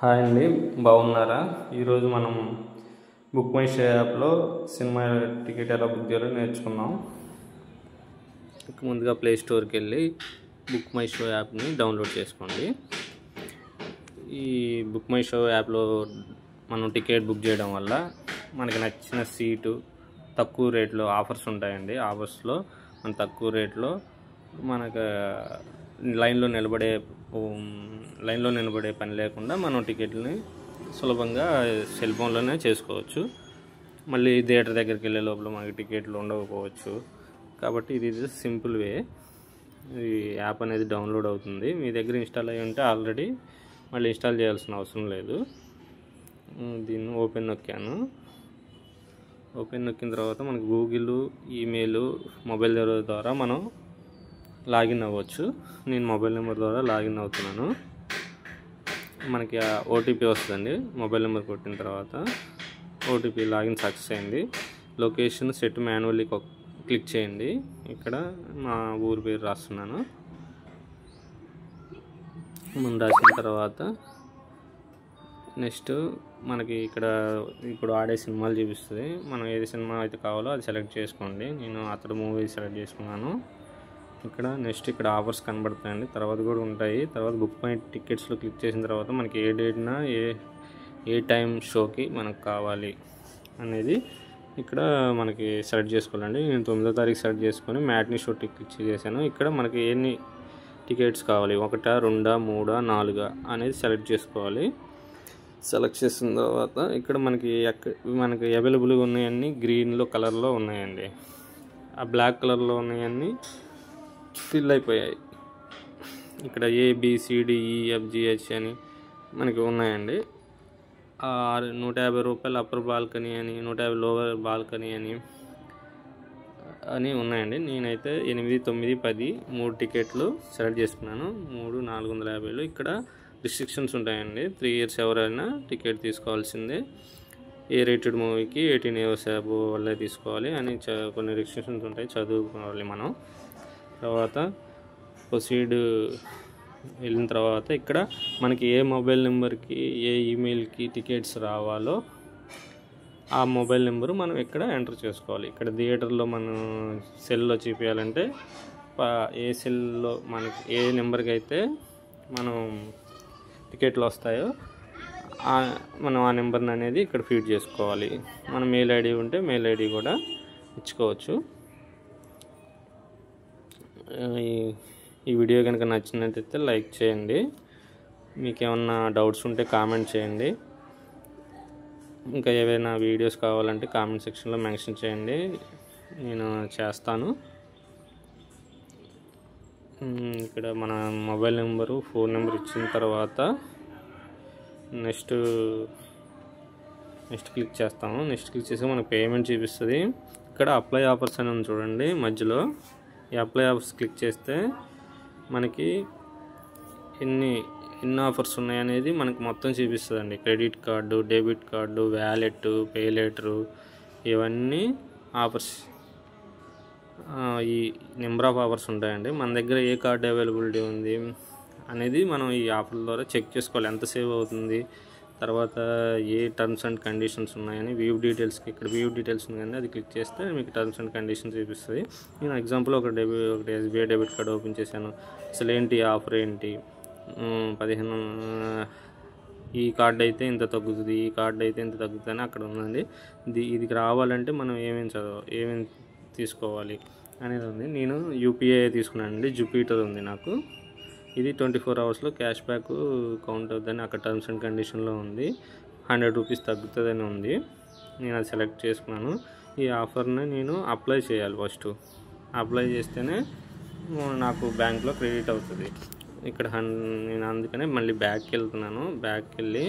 Hi అండి, బాగున్నారా? ఈరోజు మనం బుక్ మై షో యాప్లో సినిమా టికెట్ ఎలా బుక్ చేయాలో నేర్చుకుందాం. ముందుగా ప్లే స్టోర్కి వెళ్ళి బుక్ మై షో యాప్ని డౌన్లోడ్ చేసుకోండి. ఈ బుక్ మై షో యాప్లో మనం టికెట్ బుక్ చేయడం వల్ల మనకి నచ్చిన సీటు తక్కువ రేట్లో ఆఫర్స్ ఉంటాయండి. ఆఫర్స్లో మన తక్కువ రేట్లో మనకు లైన్లో నిలబడే పని లేకుండా మనం టికెట్ని సులభంగా సెల్ ఫోన్లోనే చేసుకోవచ్చు. మళ్ళీ థియేటర్ దగ్గరికి వెళ్ళే లోపల మనకి టికెట్లు ఉండకపోవచ్చు. కాబట్టి ఇది సింపుల్ వే. ఈ యాప్ అనేది డౌన్లోడ్ అవుతుంది. మీ దగ్గర ఇన్స్టాల్ అయ్యి ఉంటే ఆల్రెడీ మళ్ళీ ఇన్స్టాల్ చేయాల్సిన అవసరం లేదు. దీన్ని ఓపెన్ నొక్కిన తర్వాత మనకు గూగుల్, ఈమెయిల్, మొబైల్ ద్వారా మనం లాగిన్ అవ్వచ్చు. నేను మొబైల్ నెంబర్ ద్వారా లాగిన్ అవుతున్నాను. మనకి ఓటీపీ వస్తుందండి. మొబైల్ నెంబర్ కొట్టిన తర్వాత ఓటీపీ లాగిన్ సక్సెస్ అయింది. లొకేషన్ సెట్ మాన్యువల్లీ క్లిక్ చేయండి. ఇక్కడ మా ఊరి పేరు రాస్తున్నాను. మనం రాసిన తర్వాత నెక్స్ట్ మనకి ఇక్కడ ఇప్పుడు ఆడే సినిమాలు చూపిస్తుంది. మనం ఏది సినిమా అయితే కావాలో అది సెలెక్ట్ చేసుకోండి. నేను అతడు మూవీ సెలెక్ట్ చేసుకున్నాను. ఇక్కడ నెక్స్ట్ ఇక్కడ ఆఫర్స్ కనబడతాయండి. తర్వాత కూడా ఉంటాయి. తర్వాత బుక్ మై టికెట్స్లో క్లిక్ చేసిన తర్వాత మనకి ఏ డేట్న ఏ టైం షోకి మనకు కావాలి అనేది ఇక్కడ మనకి సెలెక్ట్ చేసుకోవాలండి. నేను 9వ తారీఖు సెలెక్ట్ చేసుకొని మ్యాట్నీ షో క్లిక్ చేశాను. ఇక్కడ మనకి ఎన్ని టికెట్స్ కావాలి, 1, 2, 3, 4 అనేది సెలెక్ట్ చేసుకోవాలి. సెలెక్ట్ చేసిన తర్వాత ఇక్కడ మనకి అవైలబుల్గా ఉన్నాయన్నీ గ్రీన్లో కలర్లో ఉన్నాయండి. ఆ బ్లాక్ కలర్లో ఉన్నాయన్నీ ఫిల్ అయిపోయాయి. ఇక్కడ ABCDEFGH అని మనకి ఉన్నాయండి. 150 రూపాయలు అప్పర్ బాల్కనీ అని, 150 లోవర్ బాల్కనీ అని ఉన్నాయండి. నేనైతే 8, 9, 10 3 టికెట్లు సెలెక్ట్ చేసుకున్నాను. 3, 450. ఇక్కడ రిస్ట్రిక్షన్స్ ఉంటాయండి. 3 years ఎవరైనా టికెట్ తీసుకోవాల్సిందే. ఏ రేటెడ్ మూవీకి 18 years అబోవ్ వల్లే తీసుకోవాలి అని కొన్ని రిస్ట్రిక్షన్స్ ఉంటాయి. చదువుకోవాలి మనం. తర్వాత ప్రొసీడ్ వెళ్ళిన తర్వాత ఇక్కడ మనకి ఏ మొబైల్ నెంబర్కి, ఏ ఈమెయిల్కి టికెట్స్ రావాలో ఆ మొబైల్ నెంబరు మనం ఇక్కడ ఎంటర్ చేసుకోవాలి. ఇక్కడ థియేటర్లో మనం సెల్లో చూపించాలంటే ఏ సెల్లో మనకి ఏ నెంబర్కి అయితే మనం టికెట్లు వస్తాయో మనం ఆ నెంబర్ని అనేది ఇక్కడ ఫీడ్ చేసుకోవాలి. మన మెయిల్ ఐడి ఉంటే మెయిల్ ఐడి కూడా ఇచ్చుకోవచ్చు. ఈ వీడియో కనుక నచ్చినట్టయితే లైక్ చేయండి. మీకు ఏమన్నా డౌట్స్ ఉంటే కామెంట్ చేయండి. ఇంకా ఏవైనా వీడియోస్ కావాలంటే కామెంట్ సెక్షన్లో మెన్షన్ చేయండి, నేను చేస్తాను. ఇక్కడ మన మొబైల్ నెంబరు, ఫోన్ నెంబర్ ఇచ్చిన తర్వాత నెక్స్ట్ క్లిక్ చేస్తాము. నెక్స్ట్ క్లిక్ చేసి మనకు పేమెంట్ చూపిస్తుంది. ఇక్కడ అప్లై ఆఫర్స్ అని ఉంది చూడండి మధ్యలో. ఈ అప్లై ఆఫర్స్ క్లిక్ చేస్తే మనకి ఎన్ని ఆఫర్స్ ఉన్నాయనేది మనకు మొత్తం చూపిస్తుందండి. Credit card, debit card, wallet, pay later, ఇవన్నీ ఆఫర్స్. ఈ నెంబర్ ఆఫ్ ఆఫర్స్ ఉంటాయండి. మన దగ్గర ఏ కార్డు అవైలబిలిటీ ఉంది అనేది మనం ఈ ఆఫర్ ద్వారా చెక్ చేసుకోవాలి. ఎంత సేవ్ అవుతుంది, తర్వాత ఏ టర్మ్స్ అండ్ కండిషన్స్ ఉన్నాయని వ్యూ డీటెయిల్స్కి ఇక్కడ వ్యూ డీటెయిల్స్ ఉందండి, అది క్లిక్ చేస్తే మీకు టర్మ్స్ అండ్ కండిషన్స్ చూపిస్తుంది. నేను ఎగ్జాంపుల్ ఒక SBI డెబిట్ కార్డు ఓపెన్ చేశాను. అసలు ఏంటి ఆఫర్ ఏంటి, 15 ఈ కార్డు అయితే ఇంత తగ్గుతుంది, ఈ కార్డు అయితే ఇంత తగ్గుతుంది అని అక్కడ ఉందండి. ఇది రావాలంటే మనం ఏమేమి తీసుకోవాలి అనేది ఉంది. నేను UPI తీసుకున్నానండి. జూపిటర్ ఉంది నాకు. ఇది 24 hours క్యాష్ బ్యాక్ కౌంట్ అవుతుందని అక్కడ టర్మ్స్ అండ్ కండిషన్లో ఉంది. 100 రూపీస్ తగ్గుతుందని ఉంది. నేను అది సెలెక్ట్ చేసుకున్నాను. ఈ ఆఫర్ని నేను అప్లై చేయాలి. ఫస్ట్ అప్లై చేస్తేనే నాకు బ్యాంక్లో క్రెడిట్ అవుతుంది. ఇక్కడ నేను అందుకనే మళ్ళీ బ్యాక్కి వెళ్తున్నాను. బ్యాక్కి వెళ్ళి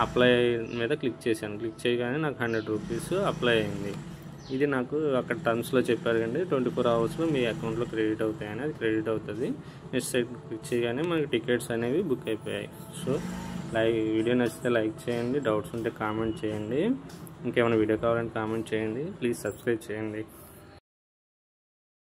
అప్లై మీద క్లిక్ చేశాను. క్లిక్ చేయగానే నాకు 100 రూపీస్ అప్లై అయింది. ఇది నాకు అక్కడ టర్మ్స్లో చెప్పారు కండి, 24 hours మీ అకౌంట్లో క్రెడిట్ అవుతాయని. అది క్రెడిట్ అవుతుంది. నెక్స్ట్ సైడ్ క్లిక్ చేయగానే మనకి టికెట్స్ అనేవి బుక్ అయిపోయాయి. సో వీడియో నచ్చితే లైక్ చేయండి, డౌట్స్ ఉంటే కామెంట్ చేయండి, ఇంకేమైనా వీడియో కావాలంటే కామెంట్ చేయండి. ప్లీజ్ సబ్స్క్రైబ్ చేయండి.